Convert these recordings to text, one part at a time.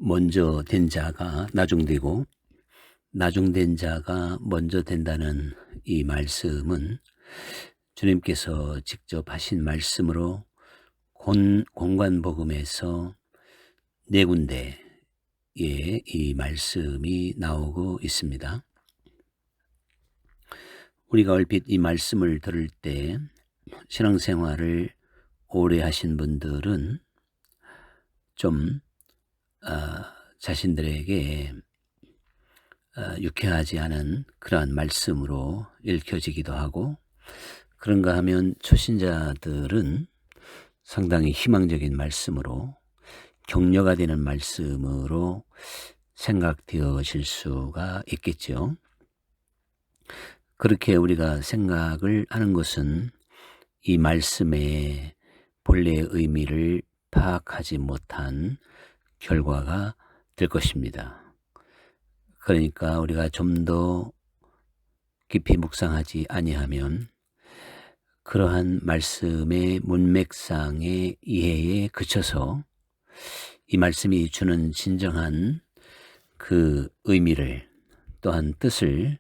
먼저 된 자가 나중되고 나중된 자가 먼저 된다는 이 말씀은 주님께서 직접 하신 말씀으로 공관복음에서 네 군데에 이 말씀이 나오고 있습니다. 우리가 얼핏 이 말씀을 들을 때 신앙생활을 오래 하신 분들은 좀 자신들에게 유쾌하지 않은 그러한 말씀으로 읽혀지기도 하고, 그런가 하면 초신자들은 상당히 희망적인 말씀으로, 격려가 되는 말씀으로 생각되어질 수가 있겠죠. 그렇게 우리가 생각을 하는 것은 이 말씀의 본래의 의미를 파악하지 못한 결과가 될 것입니다. 그러니까 우리가 좀 더 깊이 묵상하지 아니하면 그러한 말씀의 문맥상의 이해에 그쳐서 이 말씀이 주는 진정한 그 의미를, 또한 뜻을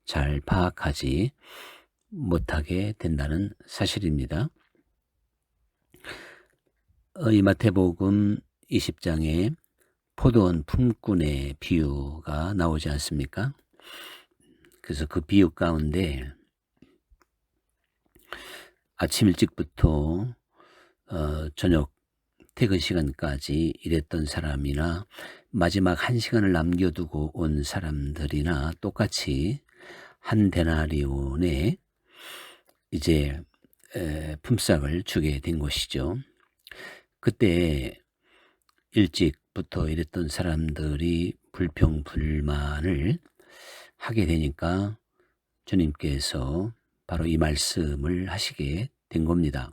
잘 파악하지 못하게 된다는 사실입니다. 이 마태복음 20장에 포도원 품꾼의 비유가 나오지 않습니까? 그래서 그 비유 가운데 아침 일찍부터 저녁 퇴근 시간까지 일했던 사람이나 마지막 1시간을 남겨두고 온 사람들이나 똑같이 한 데나리온에 이제 품삯을 주게 된 것이죠. 그때 일찍부터 일했던 사람들이 불평불만을 하게 되니까 주님께서 바로 이 말씀을 하시게 된 겁니다.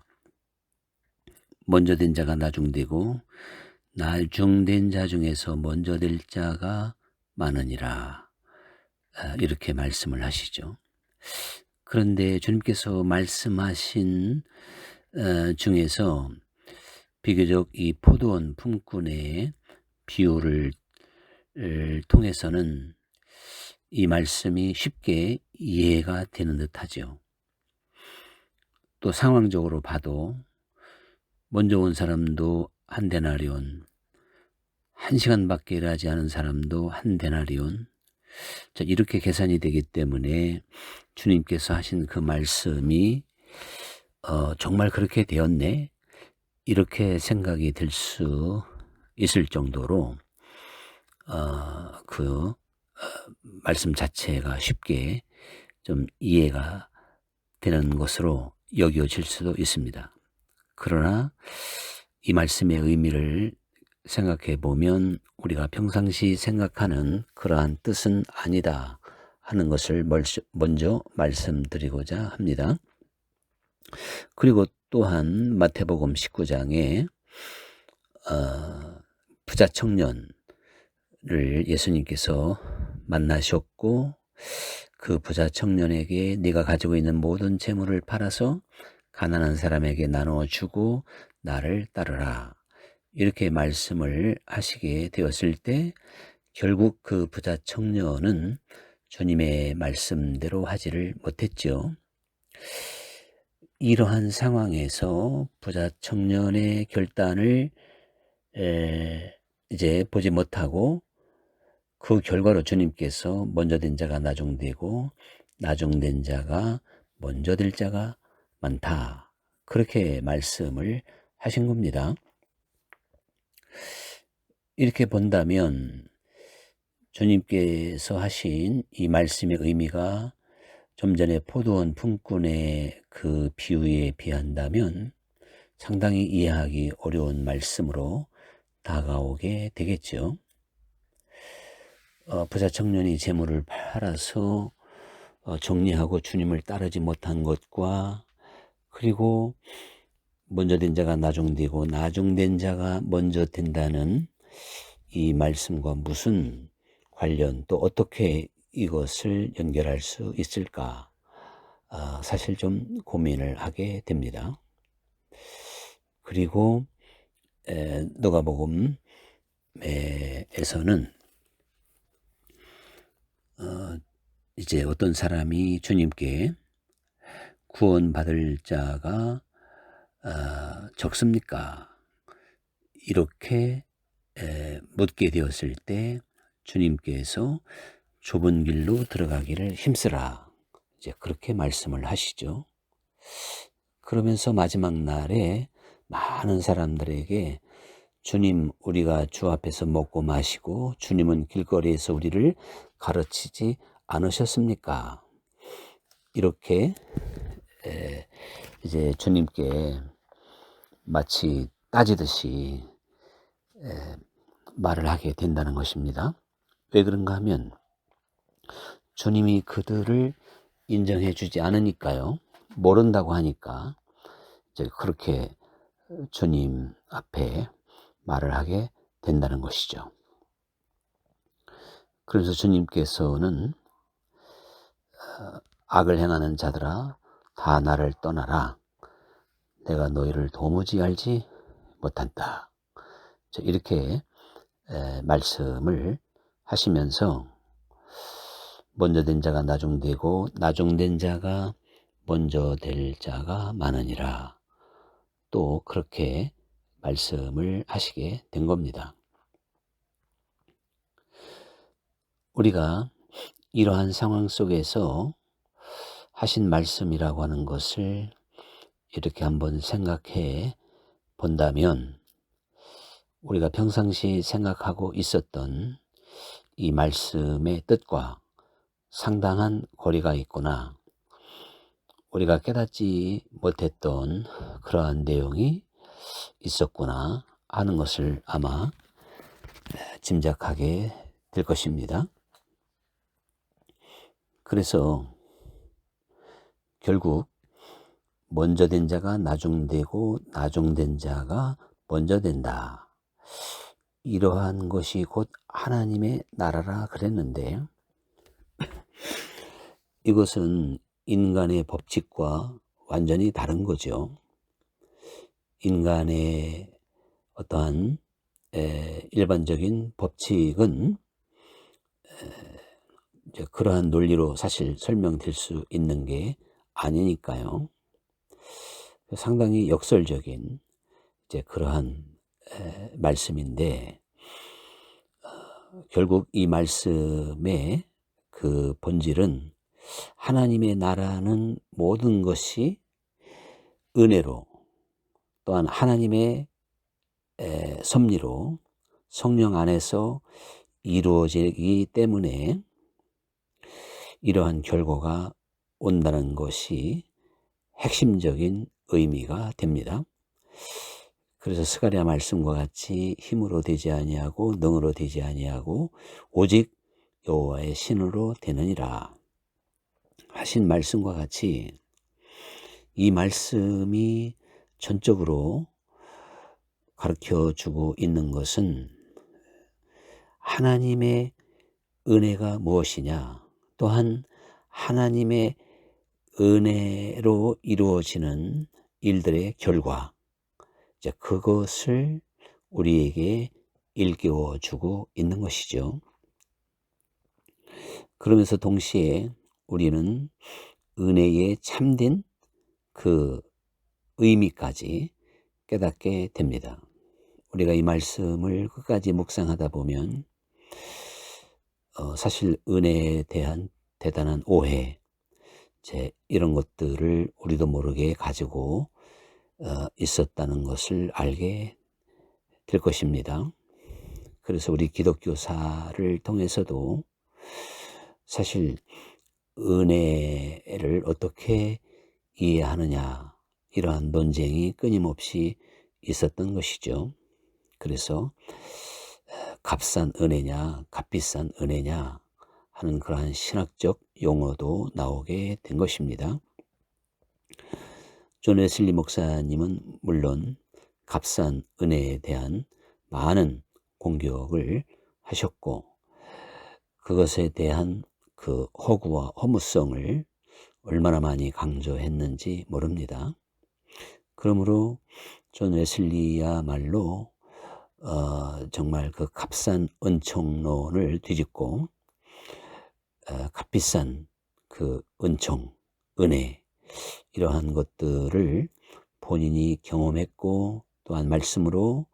먼저 된 자가 나중되고 나중된 자 중에서 먼저 될 자가 많으니라, 이렇게 말씀을 하시죠. 그런데 주님께서 말씀하신 중에서 비교적 이 포도원 품꾼의 비유를 통해서는 이 말씀이 쉽게 이해가 되는 듯하죠. 또 상황적으로 봐도 먼저 온 사람도 한 데나리온, 1시간밖에 일하지 않은 사람도 한 데나리온, 이렇게 계산이 되기 때문에 주님께서 하신 그 말씀이 정말 그렇게 되었네, 이렇게 생각이 들 수 있을 정도로 말씀 자체가 쉽게 좀 이해가 되는 것으로 여겨질 수도 있습니다. 그러나 이 말씀의 의미를 생각해 보면 우리가 평상시 생각하는 그러한 뜻은 아니다 하는 것을 먼저 말씀드리고자 합니다. 그리고 또한 마태복음 19장에 부자 청년을 예수님께서 만나셨고, 그 부자 청년에게 네가 가지고 있는 모든 재물을 팔아서 가난한 사람에게 나누어 주고 나를 따르라, 이렇게 말씀을 하시게 되었을 때 결국 그 부자 청년은 주님의 말씀대로 하지를 못했죠. 이러한 상황에서 부자 청년의 결단을 이제 보지 못하고, 그 결과로 주님께서 먼저 된 자가 나중되고 나중된 자가 먼저 될 자가 많다, 그렇게 말씀을 하신 겁니다. 이렇게 본다면 주님께서 하신 이 말씀의 의미가 좀 전에 포도원 품꾼의 그 비유에 비한다면 상당히 이해하기 어려운 말씀으로 다가오게 되겠죠. 부자 청년이 재물을 팔아서 정리하고 주님을 따르지 못한 것과, 그리고 먼저 된 자가 나중되고 나중된 자가 먼저 된다는 이 말씀과 무슨 관련, 또 어떻게 이것을 연결할 수 있을까, 사실 좀 고민을 하게 됩니다. 그리고 누가복음 말씀에서는 이제 어떤 사람이 주님께 구원받을 자가 적습니까? 이렇게 묻게 되었을 때 주님께서 좁은 길로 들어가기를 힘쓰라, 이제 그렇게 말씀을 하시죠. 그러면서 마지막 날에 많은 사람들에게 주님, 우리가 주 앞에서 먹고 마시고 주님은 길거리에서 우리를 가르치지 않으셨습니까? 이렇게 이제 주님께 마치 따지듯이 말을 하게 된다는 것입니다. 왜 그런가 하면 주님이 그들을 인정해 주지 않으니까요. 모른다고 하니까 이제 그렇게 주님 앞에 말을 하게 된다는 것이죠. 그래서 주님께서는 악을 행하는 자들아 다 나를 떠나라, 내가 너희를 도무지 알지 못한다, 이렇게 말씀을 하시면서 먼저 된 자가 나중되고 나중된 자가 먼저 될 자가 많으니라, 또 그렇게 말씀을 하시게 된 겁니다. 우리가 이러한 상황 속에서 하신 말씀이라고 하는 것을 이렇게 한번 생각해 본다면 우리가 평상시 생각하고 있었던 이 말씀의 뜻과 상당한 거리가 있구나, 우리가 깨닫지 못했던 그러한 내용이 있었구나 하는 것을 아마 짐작하게 될 것입니다. 그래서 결국 먼저 된 자가 나중되고 나중된 자가 먼저 된다, 이러한 것이 곧 하나님의 나라라 그랬는데, 이것은 인간의 법칙과 완전히 다른 거죠. 인간의 어떠한 일반적인 법칙은 이제 그러한 논리로 사실 설명될 수 있는 게 아니니까요. 상당히 역설적인 이제 그러한 말씀인데, 결국 이 말씀의 그 본질은 하나님의 나라는 모든 것이 은혜로, 또한 하나님의 섭리로 성령 안에서 이루어지기 때문에 이러한 결과가 온다는 것이 핵심적인 의미가 됩니다. 그래서 스가랴 말씀과 같이 힘으로 되지 아니하고 능으로 되지 아니하고 오직 여호와의 신으로 되느니라 하신 말씀과 같이, 이 말씀이 전적으로 가르쳐주고 있는 것은 하나님의 은혜가 무엇이냐, 또한 하나님의 은혜로 이루어지는 일들의 결과, 이제 그것을 우리에게 일깨워주고 있는 것이죠. 그러면서 동시에 우리는 은혜에 참된 그 의미까지 깨닫게 됩니다. 우리가 이 말씀을 끝까지 묵상하다 보면 사실 은혜에 대한 대단한 오해, 이런 것들을 우리도 모르게 가지고 있었다는 것을 알게 될 것입니다. 그래서 우리 기독교사를 통해서도 사실 은혜를 어떻게 이해하느냐, 이러한 논쟁이 끊임없이 있었던 것이죠. 그래서 값싼 은혜냐 값비싼 은혜냐 하는 그러한 신학적 용어도 나오게 된 것입니다. 존 웨슬리 목사님은 물론 값싼 은혜에 대한 많은 공격을 하셨고, 그것에 대한 그 허구와 허무성을 얼마나 많이 강조했는지 모릅니다. 그러므로 존 웨슬리야말로 정말 그 값싼 은총론을 뒤집고 값비싼 그 은총, 은혜 이러한 것들을 본인이 경험했고 또한 말씀으로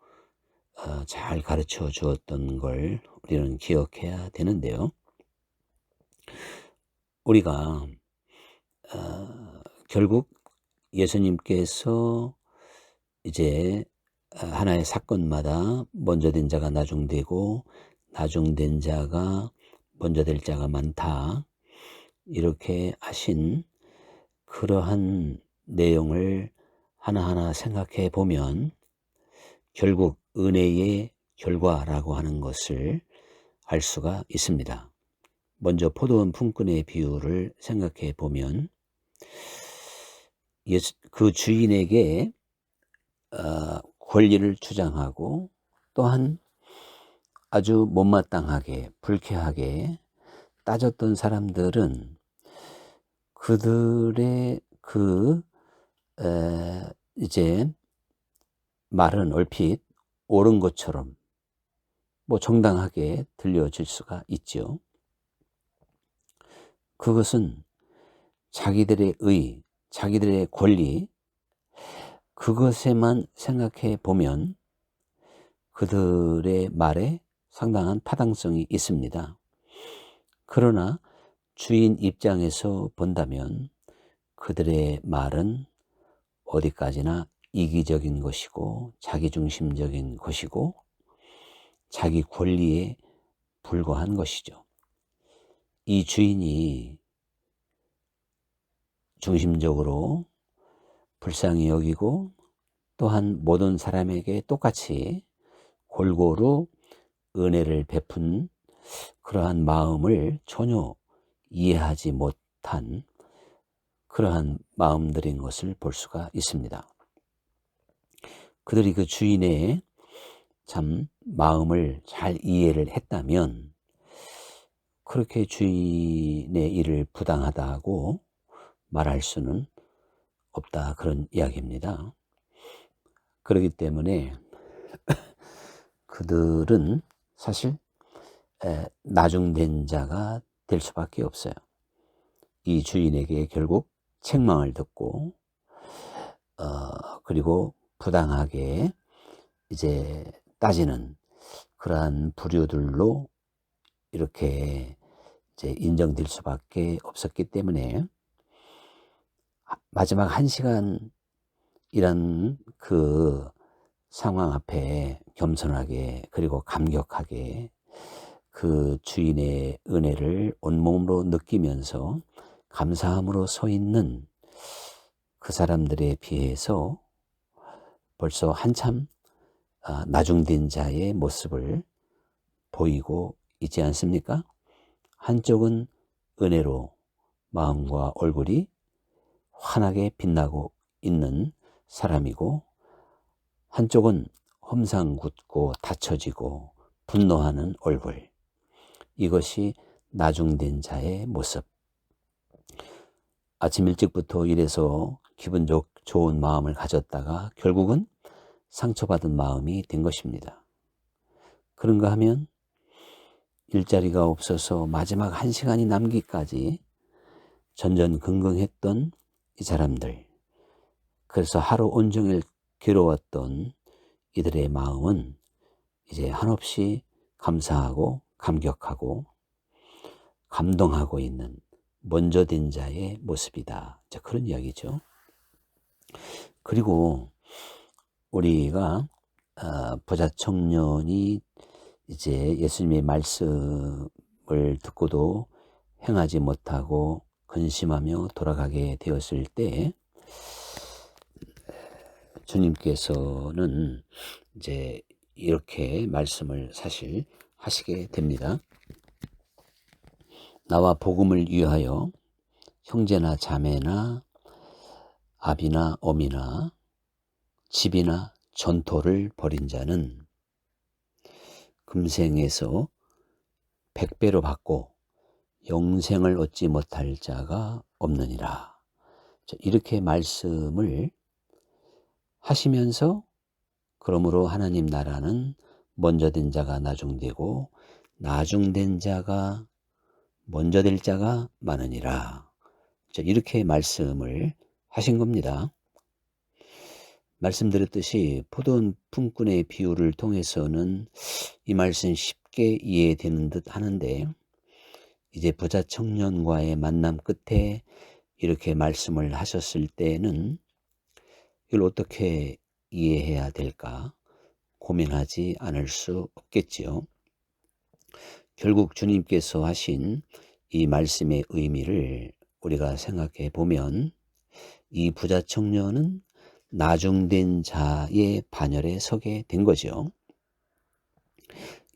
잘 가르쳐 주었던 걸 우리는 기억해야 되는데요. 우리가 결국 예수님께서 이제 하나의 사건마다 먼저 된 자가 나중되고 나중된 자가 먼저 될 자가 많다, 이렇게 하신 그러한 내용을 하나하나 생각해 보면 결국 은혜의 결과라고 하는 것을 알 수가 있습니다. 먼저 포도원 품꾼의 비유를 생각해 보면 그 주인에게 권리를 주장하고 또한 아주 못마땅하게 불쾌하게 따졌던 사람들은 그들의 이제 말은 얼핏 옳은 것처럼 정당하게 들려질 수가 있죠. 그것은 자기들의 의, 자기들의 권리, 그것에만 생각해 보면 그들의 말에 상당한 타당성이 있습니다. 그러나 주인 입장에서 본다면 그들의 말은 어디까지나 이기적인 것이고 자기중심적인 것이고 자기 권리에 불과한 것이죠. 이 주인이 중심적으로 불쌍히 여기고 또한 모든 사람에게 똑같이 골고루 은혜를 베푼 그러한 마음을 전혀 이해하지 못한 그러한 마음들인 것을 볼 수가 있습니다. 그들이 그 주인의 참 마음을 잘 이해를 했다면 그렇게 주인의 일을 부당하다고 말할 수는 없다, 그런 이야기입니다. 그렇기 때문에 그들은 사실 나중된 자가 될 수밖에 없어요. 이 주인에게 결국 책망을 듣고 그리고 부당하게 이제 따지는 그러한 부류들로 이렇게 이제 인정될 수밖에 없었기 때문에 마지막 1시간이란 그 상황 앞에 겸손하게 그리고 감격하게 그 주인의 은혜를 온몸으로 느끼면서 감사함으로 서 있는 그 사람들에 비해서 벌써 한참 나중된 자의 모습을 보이고 있지 않습니까? 한쪽은 은혜로 마음과 얼굴이 환하게 빛나고 있는 사람이고 한쪽은 험상궂고 닫혀지고 분노하는 얼굴, 이것이 나중된 자의 모습. 아침 일찍부터 일해서 기분 좋은 마음을 가졌다가 결국은 상처받은 마음이 된 것입니다. 그런가 하면 일자리가 없어서 마지막 1시간이 남기까지 전전긍긍했던 이 사람들, 그래서 하루 온종일 괴로웠던 이들의 마음은 이제 한없이 감사하고 감격하고 감동하고 있는 먼저 된 자의 모습이다, 그런 이야기죠. 그리고 우리가 부자 청년이 이제 예수님의 말씀을 듣고도 행하지 못하고 근심하며 돌아가게 되었을 때 주님께서는 이제 이렇게 말씀을 사실 하시게 됩니다. 나와 복음을 위하여 형제나 자매나 아비나 어미나 집이나 전토를 벌인 자는 금생에서 100배로 받고 영생을 얻지 못할 자가 없느니라. 이렇게 말씀을 하시면서 그러므로 하나님 나라는 먼저 된 자가 나중되고 나중된 자가 먼저 될 자가 많으니라. 이렇게 말씀을 하신 겁니다. 말씀드렸듯이 포도원 품꾼의 비유를 통해서는 이 말씀 쉽게 이해되는 듯 하는데, 이제 부자 청년과의 만남 끝에 이렇게 말씀을 하셨을 때는 이걸 어떻게 이해해야 될까 고민하지 않을 수 없겠지요. 결국 주님께서 하신 이 말씀의 의미를 우리가 생각해 보면, 이 부자 청년은 나중된 자의 반열에 서게 된 거죠.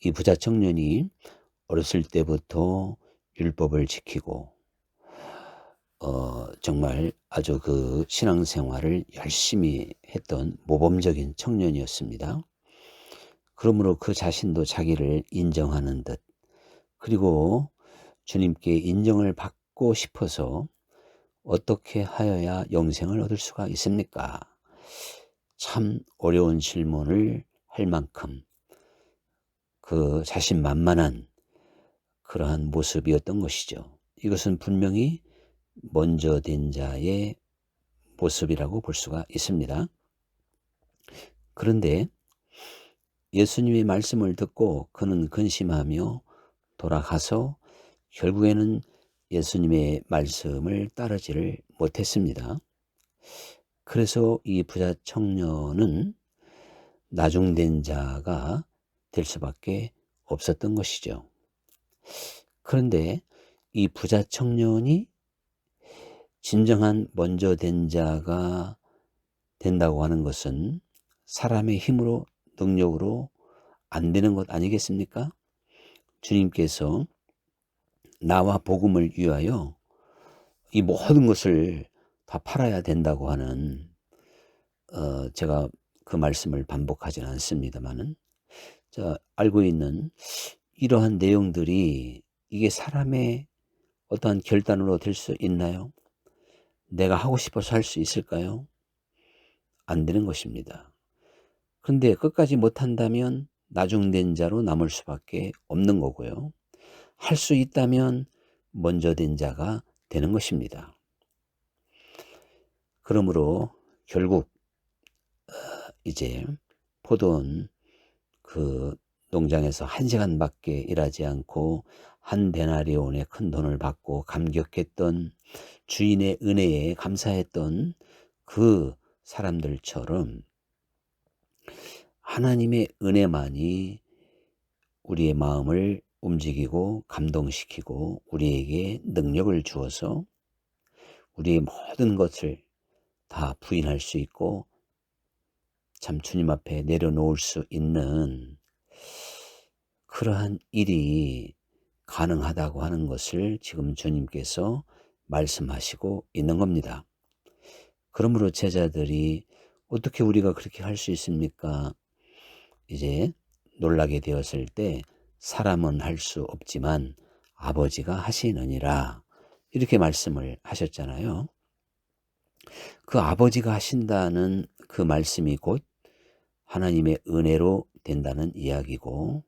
이 부자 청년이 어렸을 때부터 율법을 지키고 정말 아주 그 신앙생활을 열심히 했던 모범적인 청년이었습니다. 그러므로 그 자신도 자기를 인정하는 듯, 그리고 주님께 인정을 받고 싶어서 어떻게 하여야 영생을 얻을 수가 있습니까? 참 어려운 질문을 할 만큼 그 자신만만한 그러한 모습이었던 것이죠. 이것은 분명히 먼저 된 자의 모습이라고 볼 수가 있습니다. 그런데 예수님의 말씀을 듣고 그는 근심하며 돌아가서 결국에는 예수님의 말씀을 따르지를 못했습니다. 그래서 이 부자 청년은 나중된 자가 될 수밖에 없었던 것이죠. 그런데 이 부자 청년이 진정한 먼저 된 자가 된다고 하는 것은 사람의 힘으로, 능력으로 안 되는 것 아니겠습니까? 주님께서 나와 복음을 위하여 이 모든 것을 다 팔아야 된다고 하는, 제가 그 말씀을 반복하지는 않습니다만은, 알고 있는 이러한 내용들이 이게 사람의 어떠한 결단으로 될 수 있나요? 내가 하고 싶어서 할 수 있을까요? 안 되는 것입니다. 그런데 끝까지 못한다면 나중된 자로 남을 수밖에 없는 거고요. 할 수 있다면 먼저 된 자가 되는 것입니다. 그러므로 결국 이제 포도원 그 농장에서 1시간밖에 일하지 않고 한 데나리온의 큰 돈을 받고 감격했던, 주인의 은혜에 감사했던 그 사람들처럼 하나님의 은혜만이 우리의 마음을 움직이고 감동시키고 우리에게 능력을 주어서 우리의 모든 것을 다 부인할 수 있고 참 주님 앞에 내려놓을 수 있는 그러한 일이 가능하다고 하는 것을 지금 주님께서 말씀하시고 있는 겁니다. 그러므로 제자들이 어떻게 우리가 그렇게 할 수 있습니까? 이제 놀라게 되었을 때 사람은 할 수 없지만 아버지가 하시느니라, 이렇게 말씀을 하셨잖아요. 그 아버지가 하신다는 그 말씀이 곧 하나님의 은혜로 된다는 이야기고,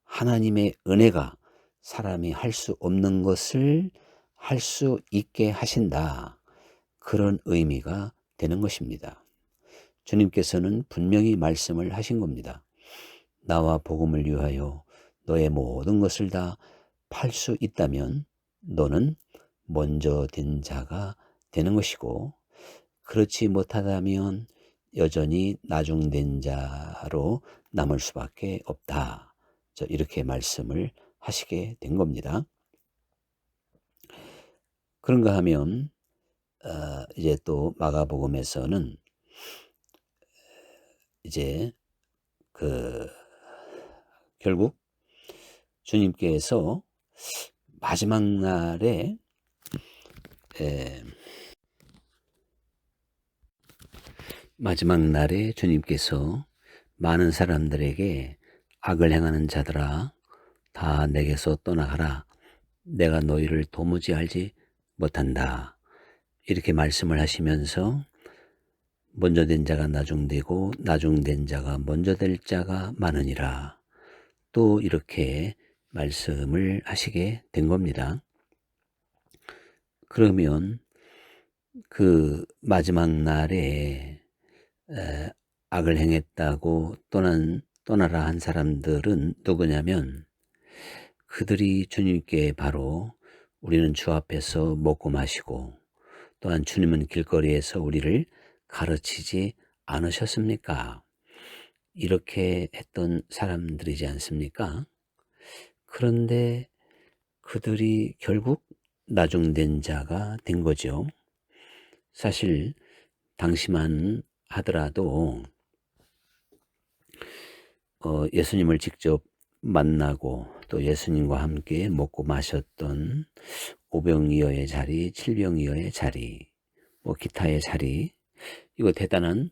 하나님의 은혜가 사람이 할 수 없는 것을 할 수 있게 하신다, 그런 의미가 되는 것입니다. 주님께서는 분명히 말씀을 하신 겁니다. 나와 복음을 위하여 너의 모든 것을 다 팔 수 있다면 너는 먼저 된 자가 되는 것이고, 그렇지 못하다면 여전히 나중된 자로 남을 수밖에 없다. 이렇게 말씀을 하시게 된 겁니다. 그런가 하면 이제 또 마가복음에서는 이제 결국 주님께서 마지막 날에 주님께서 많은 사람들에게 악을 행하는 자들아 다 내게서 떠나가라, 내가 너희를 도무지 알지 못한다, 이렇게 말씀을 하시면서 먼저 된 자가 나중되고 나중된 자가 먼저 될 자가 많으니라, 또 이렇게 말씀을 하시게 된 겁니다. 그러면 그 마지막 날에 악을 행했다고 떠나라 한 사람들은 누구냐면, 그들이 주님께 바로 우리는 주 앞에서 먹고 마시고 또한 주님은 길거리에서 우리를 가르치지 않으셨습니까? 이렇게 했던 사람들이지 않습니까? 그런데 그들이 결국 나중된 자가 된 거죠. 사실 당시만 하더라도 예수님을 직접 만나고 또 예수님과 함께 먹고 마셨던 오병이어의 자리, 칠병이어의 자리, 뭐 기타의 자리, 이거 대단한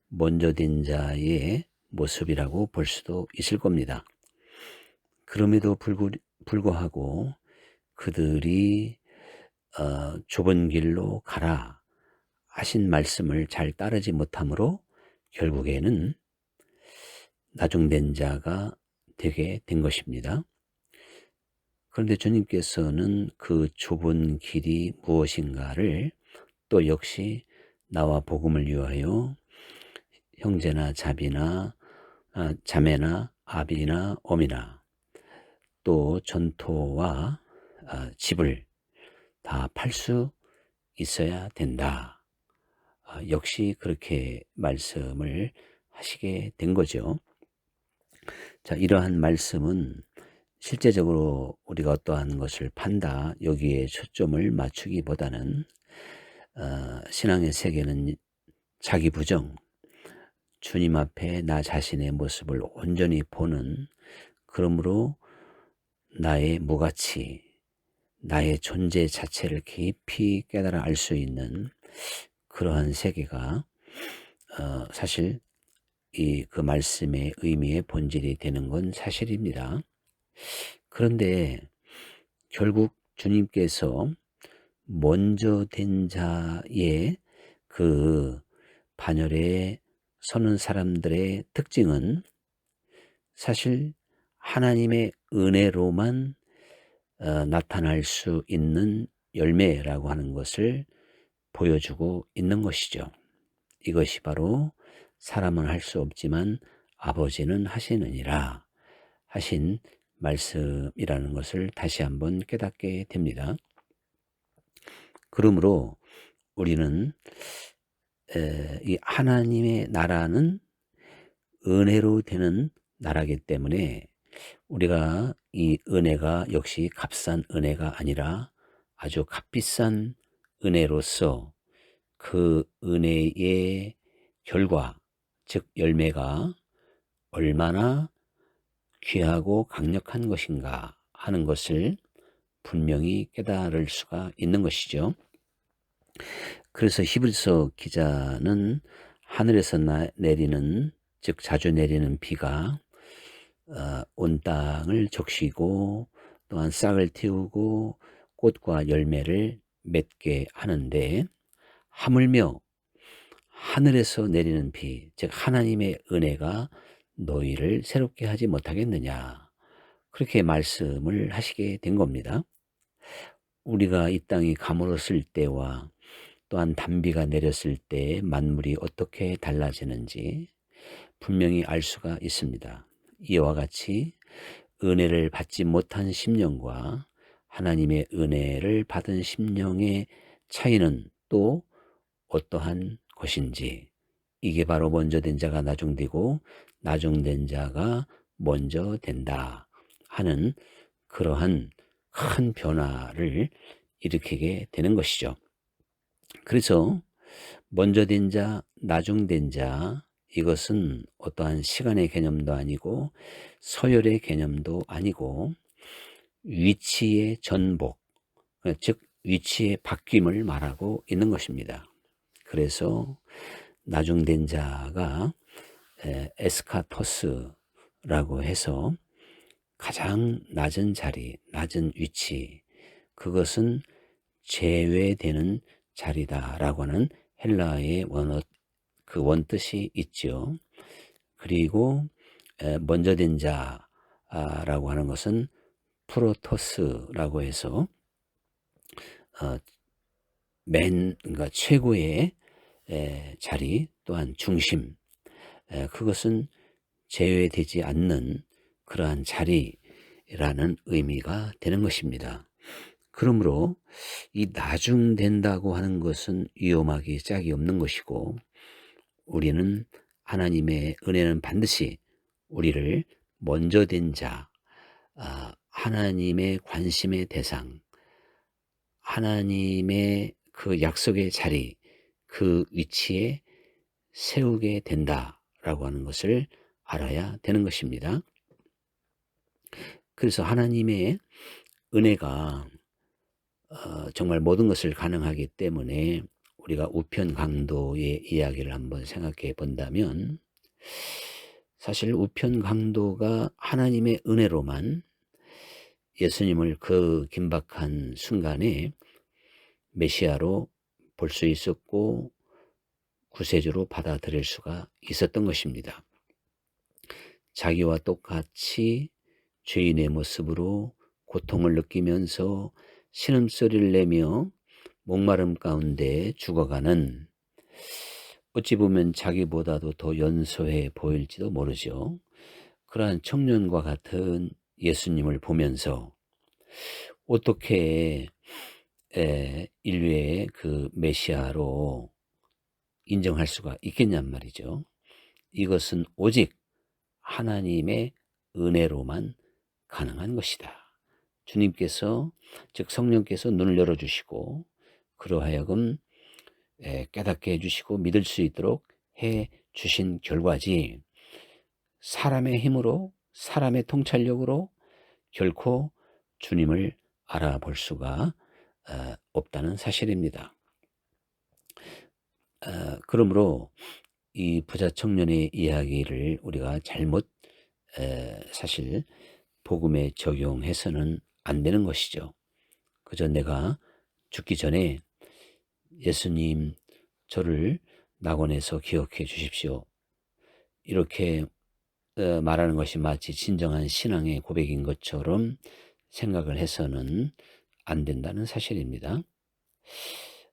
먼저 된 자의 모습이라고 볼 수도 있을 겁니다. 그럼에도 불구하고 그들이 좁은 길로 가라 하신 말씀을 잘 따르지 못함으로 결국에는 나중된 자가 되게 된 것입니다. 그런데 주님께서는 그 좁은 길이 무엇인가를 또 역시 나와 복음을 위하여 형제나 자매나 아비나 어미나 또 전토와 집을 다 팔 수 있어야 된다. 역시 그렇게 말씀을 하시게 된 거죠. 자, 이러한 말씀은 실제적으로 우리가 어떠한 것을 판다, 여기에 초점을 맞추기보다는 신앙의 세계는 자기 부정, 주님 앞에 나 자신의 모습을 온전히 보는, 그러므로 나의 무가치, 나의 존재 자체를 깊이 깨달아 알 수 있는 그러한 세계가 사실 그 말씀의 의미의 본질이 되는 건 사실입니다. 그런데 결국 주님께서 먼저 된 자의 그 반열에 서는 사람들의 특징은 사실 하나님의 은혜로만 나타날 수 있는 열매라고 하는 것을 보여주고 있는 것이죠. 이것이 바로 사람은 할 수 없지만 아버지는 하시느니라 하신 말씀이라는 것을 다시 한번 깨닫게 됩니다. 그러므로 우리는 이 하나님의 나라는 은혜로 되는 나라이기 때문에 우리가 이 은혜가 역시 값싼 은혜가 아니라 아주 값비싼 은혜로서 그 은혜의 결과, 즉 열매가 얼마나 귀하고 강력한 것인가 하는 것을 분명히 깨달을 수가 있는 것이죠. 그래서 히브리서 기자는 하늘에서 내리는, 즉 자주 내리는 비가 온 땅을 적시고 또한 싹을 틔우고 꽃과 열매를 맺게 하는데, 하물며 하늘에서 내리는 비, 즉 하나님의 은혜가 너희를 새롭게 하지 못하겠느냐, 그렇게 말씀을 하시게 된 겁니다. 우리가 이 땅이 가물었을 때와 또한 단비가 내렸을 때 만물이 어떻게 달라지는지 분명히 알 수가 있습니다. 이와 같이 은혜를 받지 못한 심령과 하나님의 은혜를 받은 심령의 차이는 또 어떠한 것인지, 이게 바로 먼저 된 자가 나중되고 나중된 자가 먼저 된다 하는 그러한 큰 변화를 일으키게 되는 것이죠. 그래서 먼저 된 자, 나중된 자, 이것은 어떠한 시간의 개념도 아니고 서열의 개념도 아니고 위치의 전복, 즉 위치의 바뀜을 말하고 있는 것입니다. 그래서 나중된 자가 에스카토스라고 해서 가장 낮은 자리, 낮은 위치, 그것은 제외되는 자리다라고 하는 헬라어의 원뜻이 있죠. 그리고 먼저 된 자, 라고 하는 것은 프로토스라고 해서 어, 그러니까 최고의 자리 또한 중심, 그것은 제외되지 않는 그러한 자리라는 의미가 되는 것입니다. 그러므로 이 나중된다고 하는 것은 위험하기 짝이 없는 것이고, 우리는 하나님의 은혜는 반드시 우리를 먼저 된 자, 하나님의 관심의 대상, 하나님의 그 약속의 자리, 그 위치에 세우게 된다라고 하는 것을 알아야 되는 것입니다. 그래서 하나님의 은혜가 정말 모든 것을 가능하기 때문에 우리가 우편 강도의 이야기를 한번 생각해 본다면, 사실 우편 강도가 하나님의 은혜로만 예수님을 그 긴박한 순간에 메시아로 볼 수 있었고 구세주로 받아들일 수가 있었던 것입니다. 자기와 똑같이 죄인의 모습으로 고통을 느끼면서 신음소리를 내며 목마름 가운데 죽어가는, 어찌 보면 자기보다도 더 연소해 보일지도 모르죠. 그러한 청년과 같은 예수님을 보면서 어떻게 인류의 그 메시아로 인정할 수가 있겠냔 말이죠. 이것은 오직 하나님의 은혜로만 가능한 것이다. 주님께서, 즉 성령께서 눈을 열어주시고 그러하여금 깨닫게 해주시고 믿을 수 있도록 해주신 결과지, 사람의 힘으로, 사람의 통찰력으로 결코 주님을 알아볼 수가 없다는 사실입니다. 그러므로 이 부자 청년의 이야기를 우리가 잘못 사실 복음에 적용해서는 안 되는 것이죠. 그저 내가 죽기 전에 예수님, 저를 낙원에서 기억해 주십시오, 이렇게 말하는 것이 마치 진정한 신앙의 고백인 것처럼 생각을 해서는 안 된다는 사실입니다.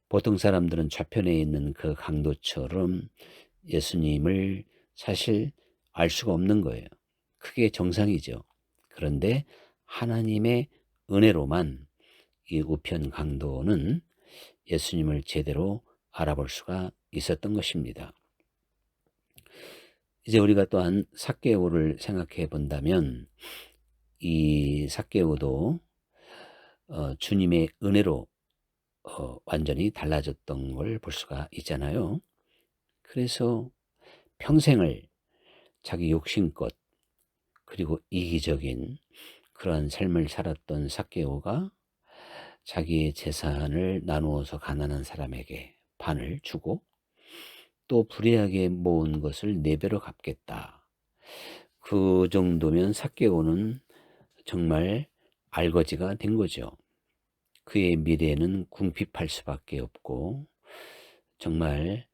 보통 사람들은 좌편에 있는 그 강도처럼 예수님을 사실 알 수가 없는 거예요. 그게 정상이죠. 그런데 하나님의 은혜로만 이 우편 강도는 예수님을 제대로 알아볼 수가 있었던 것입니다. 이제 우리가 또한 삭개오를 생각해 본다면, 이 삭개오도 주님의 은혜로 완전히 달라졌던 걸 볼 수가 있잖아요. 그래서 평생을 자기 욕심껏 그리고 이기적인 그러한 삶을 살았던 삭개오가 자기의 재산을 나누어서 가난한 사람에게 반을 주고, 또 불의하게 모은 것을 4배로 갚겠다. 그 정도면 삭개오는 정말 알거지가 된 거죠. 그의 미래는 궁핍할 수밖에 없고, 정말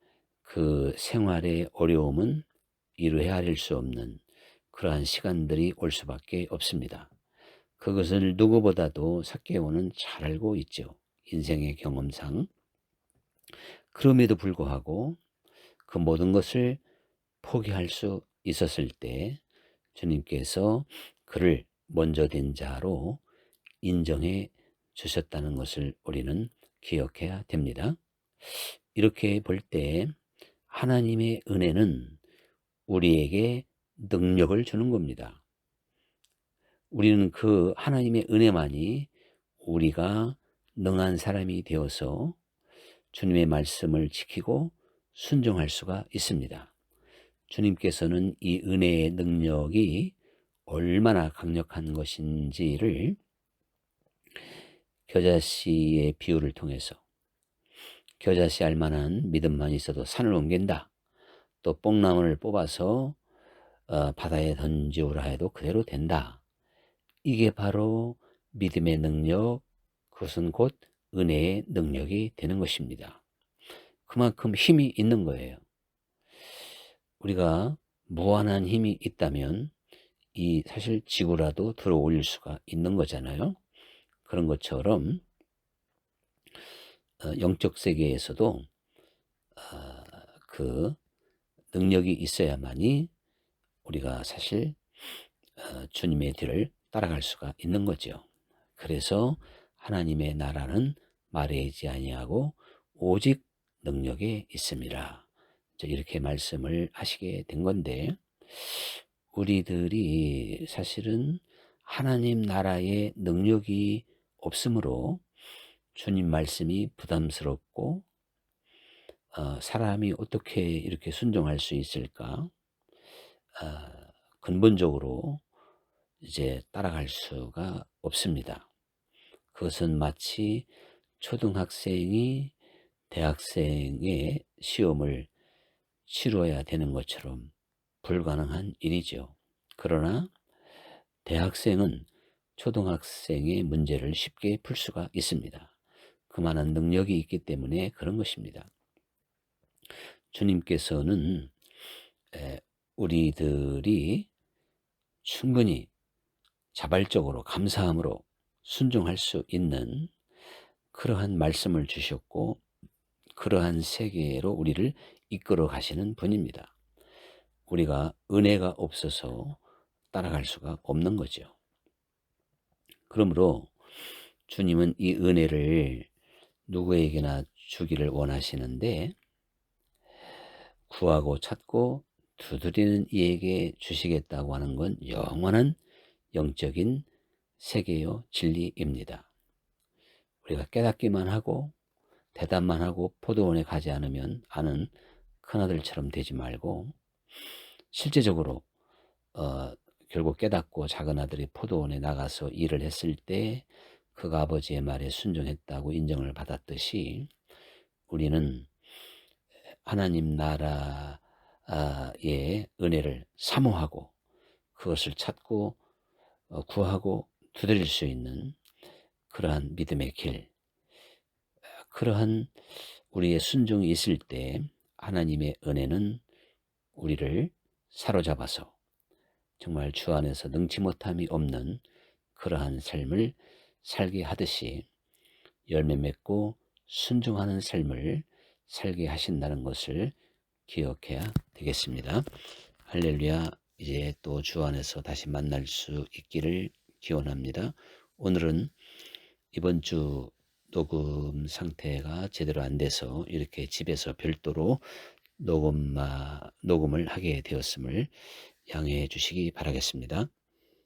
그 생활의 어려움은 이루 헤아릴 수 없는 그러한 시간들이 올 수밖에 없습니다. 그것을 누구보다도 삭개오는 잘 알고 있죠. 인생의 경험상. 그럼에도 불구하고 그 모든 것을 포기할 수 있었을 때 주님께서 그를 먼저 된 자로 인정해 주셨다는 것을 우리는 기억해야 됩니다. 이렇게 볼 때 하나님의 은혜는 우리에게 능력을 주는 겁니다. 우리는 그 하나님의 은혜만이 우리가 능한 사람이 되어서 주님의 말씀을 지키고 순종할 수가 있습니다. 주님께서는 이 은혜의 능력이 얼마나 강력한 것인지를 겨자씨의 비유를 통해서, 겨자씨 알만한 믿음만 있어도 산을 옮긴다, 또 뽕나무를 뽑아서 바다에 던지오라 해도 그대로 된다, 이게 바로 믿음의 능력, 그것은 곧 은혜의 능력이 되는 것입니다. 그만큼 힘이 있는 거예요. 우리가 무한한 힘이 있다면 이 사실 지구라도 들어 올릴 수가 있는 거잖아요. 그런 것처럼 영적 세계에서도 그 능력이 있어야만이 우리가 사실 주님의 뒤를 따라갈 수가 있는 거죠. 그래서 하나님의 나라는 말하지 아니하고 오직 능력에 있습니다. 이렇게 말씀을 하시게 된 건데, 우리들이 사실은 하나님 나라의 능력이 없으므로 주님 말씀이 부담스럽고 사람이 어떻게 이렇게 순종할 수 있을까? 근본적으로 이제 따라갈 수가 없습니다. 그것은 마치 초등학생이 대학생의 시험을 치러야 되는 것처럼 불가능한 일이죠. 그러나 대학생은 초등학생의 문제를 쉽게 풀 수가 있습니다. 그만한 능력이 있기 때문에 그런 것입니다. 주님께서는 우리들이 충분히 자발적으로 감사함으로 순종할 수 있는 그러한 말씀을 주셨고, 그러한 세계로 우리를 이끌어 가시는 분입니다. 우리가 은혜가 없어서 따라갈 수가 없는 거죠. 그러므로 주님은 이 은혜를 누구에게나 주기를 원하시는데, 구하고 찾고 두드리는 이에게 주시겠다고 하는 건 영원한 영적인 세계요 진리입니다. 우리가 깨닫기만 하고 대답만 하고 포도원에 가지 않으면 아는 큰아들처럼 되지 말고, 실제적으로 결국 깨닫고 작은아들이 포도원에 나가서 일을 했을 때 그가 아버지의 말에 순종했다고 인정을 받았듯이, 우리는 하나님 나라의 은혜를 사모하고 그것을 찾고 구하고 두드릴 수 있는 그러한 믿음의 길, 그러한 우리의 순종이 있을 때 하나님의 은혜는 우리를 사로잡아서 정말 주 안에서 능치 못함이 없는 그러한 삶을 살게 하듯이 열매 맺고 순종하는 삶을 살게 하신다는 것을 기억해야 되겠습니다. 할렐루야. 이제 또 주 안에서 다시 만날 수 있기를 기원합니다. 오늘은 이번 주 녹음 상태가 제대로 안 돼서 이렇게 집에서 별도로 녹음을 하게 되었음을 양해해 주시기 바라겠습니다.